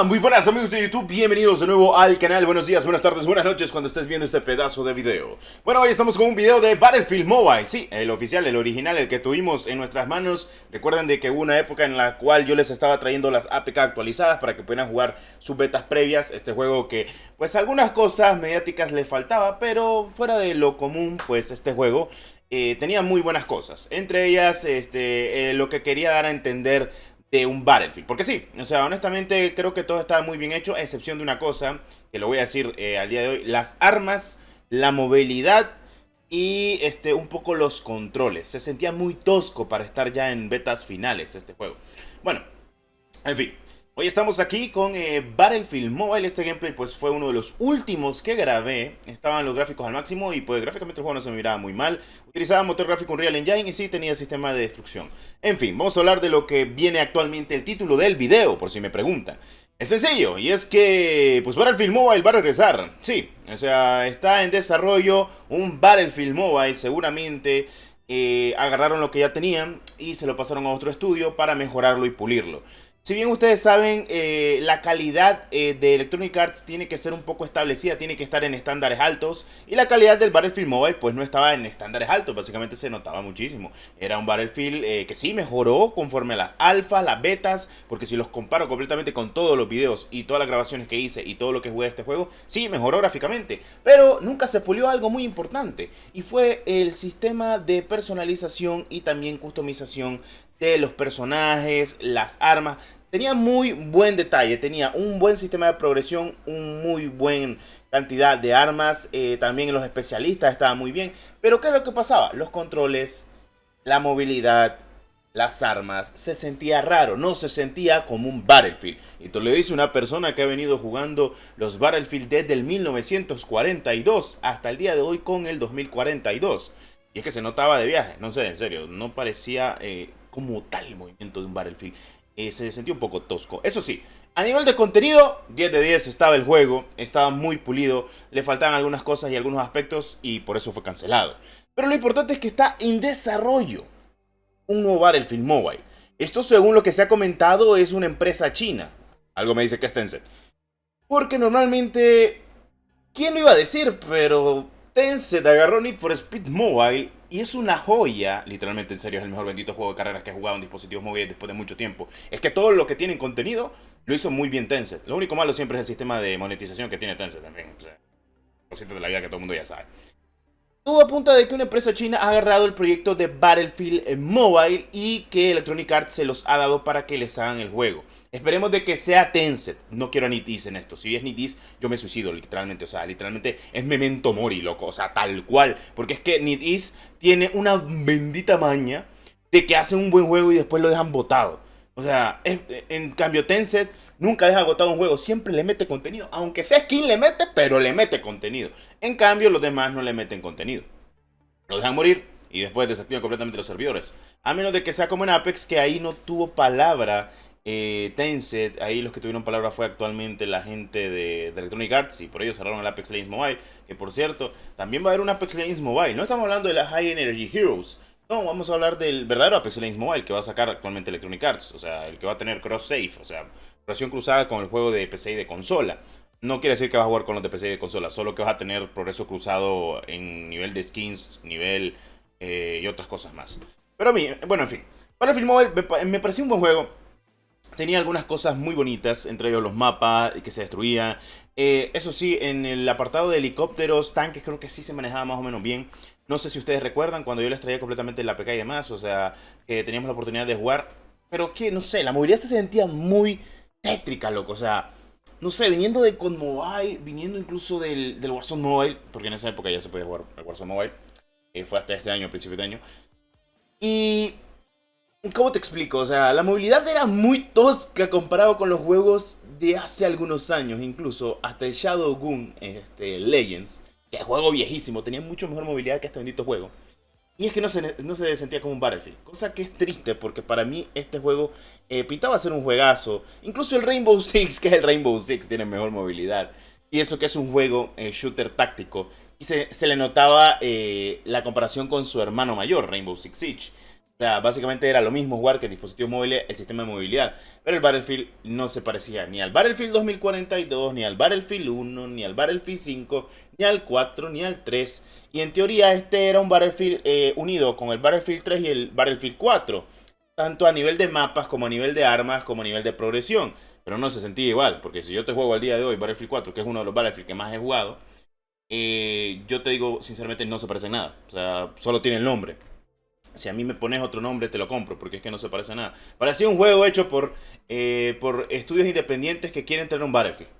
Muy buenas amigos de YouTube, bienvenidos de nuevo al canal. Buenos días, buenas tardes, buenas noches cuando estés viendo este pedazo de video. Bueno, hoy estamos con un video de Battlefield Mobile. Sí, el oficial, el original, el que tuvimos en nuestras manos. Recuerden de que hubo una época en la cual yo les estaba trayendo las APK actualizadas para que pudieran jugar sus betas previas. Este juego que, pues algunas cosas mediáticas le faltaba, pero fuera de lo común, pues este juego tenía muy buenas cosas. Entre ellas, lo que quería dar a entender de un Battlefield. Porque sí, o sea, honestamente creo que todo estaba muy bien hecho, a excepción de una cosa, que lo voy a decir al día de hoy: las armas, la movilidad y un poco los controles. Se sentía muy tosco para estar ya en betas finales este juego. Bueno, en fin. Hoy estamos aquí con Battlefield Mobile. Este gameplay pues fue uno de los últimos que grabé. Estaban los gráficos al máximo y pues gráficamente el juego no se miraba muy mal. Utilizaba motor gráfico Unreal Engine y sí tenía sistema de destrucción. En fin, vamos a hablar de lo que viene actualmente el título del video, por si me preguntan. Es sencillo, y es que pues Battlefield Mobile va a regresar. Sí, o sea, está en desarrollo un Battlefield Mobile. Seguramente agarraron lo que ya tenían y se lo pasaron a otro estudio para mejorarlo y pulirlo. Si bien ustedes saben, la calidad de Electronic Arts tiene que ser un poco establecida, tiene que estar en estándares altos. Y la calidad del Battlefield Mobile pues no estaba en estándares altos, básicamente se notaba muchísimo. Era un Battlefield que sí mejoró conforme a las alfas, las betas, porque si los comparo completamente con todos los videos y todas las grabaciones que hice y todo lo que jugué de este juego, sí mejoró gráficamente. Pero nunca se pulió algo muy importante, y fue el sistema de personalización y también customización de los personajes, las armas. Tenía muy buen detalle, tenía un buen sistema de progresión, un muy buen cantidad de armas, también los especialistas estaban muy bien. Pero ¿qué es lo que pasaba? Los controles, la movilidad, las armas, se sentía raro, no se sentía como un Battlefield. Y te lo dice una persona que ha venido jugando los Battlefield desde el 1942 hasta el día de hoy con el 2042. Y es que se notaba de viaje, no sé, en serio, no parecía como tal el movimiento de un Battlefield. Se sentía un poco tosco. Eso sí, a nivel de contenido, 10 de 10 estaba el juego, estaba muy pulido, le faltaban algunas cosas y algunos aspectos y por eso fue cancelado. Pero lo importante es que está en desarrollo un nuevo Battlefield Mobile. Esto, según lo que se ha comentado, es una empresa china. Algo me dice que es Tencent. Porque normalmente, ¿quién lo iba a decir? Pero Tencent agarró Need for Speed Mobile y es una joya. Literalmente, en serio, es el mejor bendito juego de carreras que he jugado en dispositivos móviles después de mucho tiempo. Es que todo lo que tiene en contenido lo hizo muy bien Tencent. Lo único malo siempre es el sistema de monetización que tiene Tencent también. O sea, cositas de la vida que todo el mundo ya sabe. Todo apunta de que una empresa china ha agarrado el proyecto de Battlefield Mobile y que Electronic Arts se los ha dado para que les hagan el juego. Esperemos de que sea Tencent. No quiero a NetEase en esto. Si es NetEase, yo me suicido literalmente. O sea, literalmente es Memento Mori, loco. O sea, tal cual. Porque es que NetEase tiene una bendita maña de que hacen un buen juego y después lo dejan botado. O sea, en cambio Tencent nunca deja agotado un juego, siempre le mete contenido. Aunque sea skin le mete, pero le mete contenido. En cambio los demás no le meten contenido. Lo dejan morir y después desactivan completamente los servidores. A menos de que sea como en Apex, que ahí no tuvo palabra Tencent. Ahí los que tuvieron palabra fue actualmente la gente de Electronic Arts, y por ello cerraron el Apex Legends Mobile. Que por cierto, también va a haber un Apex Legends Mobile. No estamos hablando de las High Energy Heroes. No, vamos a hablar del verdadero Apex Legends Mobile que va a sacar actualmente Electronic Arts. O sea, el que va a tener cross-save, o sea, relación cruzada con el juego de PC y de consola. No quiere decir que vas a jugar con los de PC y de consola, solo que vas a tener progreso cruzado en nivel de skins, nivel y otras cosas más. Pero a mí, bueno, en fin. Battlefield Mobile me pareció un buen juego. Tenía algunas cosas muy bonitas, entre ellos los mapas que se destruían. Eso sí, en el apartado de helicópteros, tanques, creo que sí se manejaba más o menos bien. No sé si ustedes recuerdan cuando yo les traía completamente la APK y demás, o sea, que teníamos la oportunidad de jugar. Pero que, no sé, la movilidad se sentía muy tétrica, loco. O sea, no sé, viniendo de Con Mobile, viniendo incluso del Warzone Mobile, porque en esa época ya se podía jugar el Warzone Mobile. Fue hasta este año, principio de año. Y ¿cómo te explico? O sea, la movilidad era muy tosca comparado con los juegos de hace algunos años. Incluso hasta el Shadowgun Legends, que es juego viejísimo, tenía mucho mejor movilidad que este bendito juego. Y es que no se sentía como un Battlefield. Cosa que es triste porque para mí este juego pintaba ser un juegazo. Incluso el Rainbow Six, que es el Rainbow Six, tiene mejor movilidad. Y eso que es un juego shooter táctico. Y se le notaba la comparación con su hermano mayor, Rainbow Six Siege. O sea, básicamente era lo mismo jugar que en dispositivos móviles el sistema de movilidad. Pero el Battlefield no se parecía ni al Battlefield 2042, ni al Battlefield 1, ni al Battlefield 5, ni al 4, ni al 3. Y en teoría este era un Battlefield unido con el Battlefield 3 y el Battlefield 4. Tanto a nivel de mapas, como a nivel de armas, como a nivel de progresión. Pero no se sentía igual, porque si yo te juego al día de hoy Battlefield 4, que es uno de los Battlefield que más he jugado, yo te digo sinceramente no se parece en nada. O sea, solo tiene el nombre. Si a mí me pones otro nombre, te lo compro, porque es que no se parece a nada. Parecía un juego hecho por estudios independientes que quieren tener un Battlefield.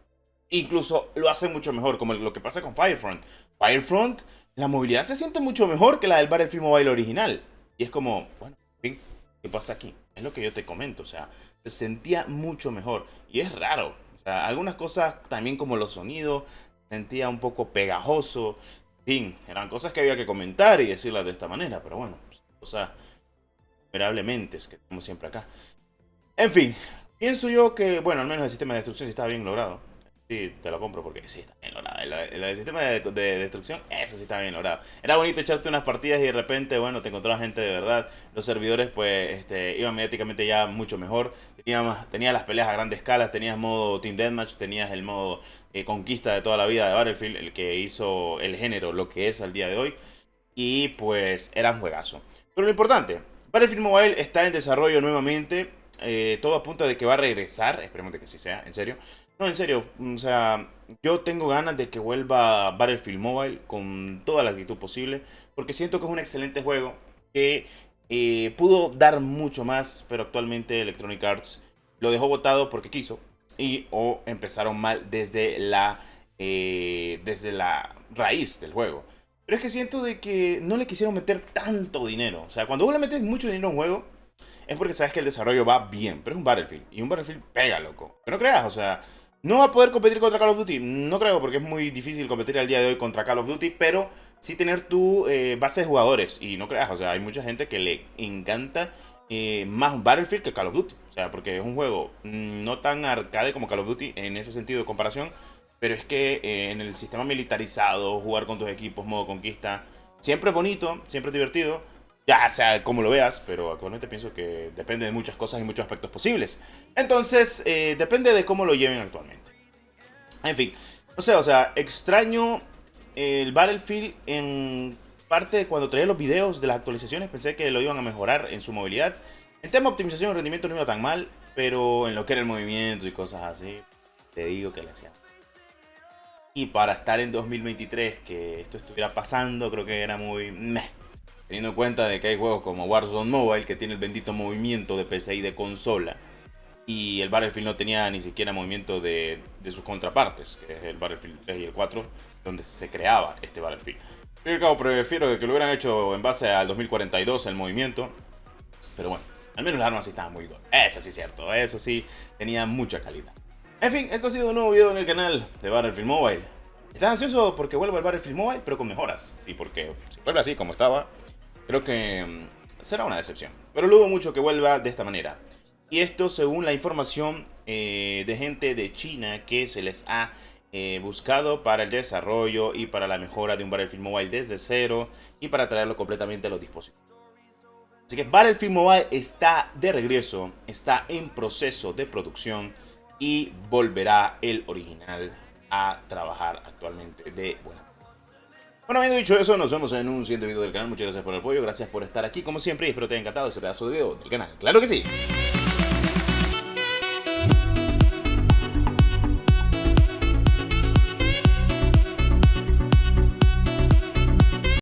Incluso lo hacen mucho mejor, como lo que pasa con Firefront. Firefront, la movilidad se siente mucho mejor que la del Battlefield Mobile original. Y es como, bueno, en fin, ¿qué pasa aquí? Es lo que yo te comento, o sea, se sentía mucho mejor. Y es raro, o sea, algunas cosas también como los sonidos, sentía un poco pegajoso. En fin, eran cosas que había que comentar y decirlas de esta manera, pero bueno, cosas admirablemente, es que como siempre acá. En fin, pienso yo que, bueno, al menos el sistema de destrucción sí estaba bien logrado. Sí, te lo compro porque sí está bien logrado. El sistema de destrucción, eso sí está bien logrado. Era bonito echarte unas partidas y de repente, bueno, te encontrabas gente de verdad. Los servidores, pues, iban mediáticamente ya mucho mejor. Tenías las peleas a grande escala, tenías modo Team Deathmatch, tenías el modo conquista de toda la vida de Battlefield, el que hizo el género lo que es al día de hoy. Y pues, era un juegazo. Pero lo importante, Battlefield Mobile está en desarrollo nuevamente. Todo apunta de que va a regresar. Esperemos de que sí sea, en serio. No, en serio, o sea, yo tengo ganas de que vuelva Battlefield Mobile con toda la actitud posible, porque siento que es un excelente juego que pudo dar mucho más, pero actualmente Electronic Arts lo dejó botado porque quiso y o empezaron mal desde la raíz del juego. Pero es que siento de que no le quisieron meter tanto dinero. O sea, cuando vos le metes mucho dinero a un juego, es porque sabes que el desarrollo va bien. Pero es un Battlefield. Y un Battlefield pega, loco. Que no creas, o sea, no va a poder competir contra Call of Duty. No creo, porque es muy difícil competir al día de hoy contra Call of Duty. Pero sí tener tu base de jugadores. Y no creas, o sea, hay mucha gente que le encanta más Battlefield que Call of Duty. O sea, porque es un juego no tan arcade como Call of Duty en ese sentido de comparación. Pero es que en el sistema militarizado, jugar con tus equipos, modo conquista, siempre es bonito, siempre es divertido. Ya sea como lo veas, pero actualmente pienso que depende de muchas cosas y muchos aspectos posibles. Entonces, depende de cómo lo lleven actualmente. En fin, no sé, o sea, extraño el Battlefield en parte cuando traía los videos de las actualizaciones. Pensé que lo iban a mejorar en su movilidad. En tema de optimización y rendimiento no iba tan mal, pero en lo que era el movimiento y cosas así, te digo que le hacían. Y para estar en 2023, que esto estuviera pasando, creo que era muy meh. Teniendo en cuenta de que hay juegos como Warzone Mobile, que tiene el bendito movimiento de PC y de consola. Y el Battlefield no tenía ni siquiera movimiento de sus contrapartes, que es el Battlefield 3 y el 4, donde se creaba este Battlefield. Yo al cabo prefiero que lo hubieran hecho en base al 2042, el movimiento. Pero bueno, al menos las armas sí estaban muy good. Eso sí es cierto, eso sí, tenía mucha calidad. En fin, esto ha sido un nuevo video en el canal de Battlefield Mobile. ¿Estás ansioso porque vuelva el Battlefield Mobile, pero con mejoras? Sí, porque si vuelve así como estaba, creo que será una decepción. Pero lo dudo mucho que vuelva de esta manera. Y esto según la información de gente de China que se les ha buscado para el desarrollo y para la mejora de un Battlefield Mobile desde cero y para traerlo completamente a los dispositivos. Así que Battlefield Mobile está de regreso, está en proceso de producción y volverá el original a trabajar actualmente de buena. Bueno, habiendo dicho eso, nos vemos en un siguiente video del canal. Muchas gracias por el apoyo, gracias por estar aquí como siempre y espero te haya encantado este pedazo de video del canal. ¡Claro que sí!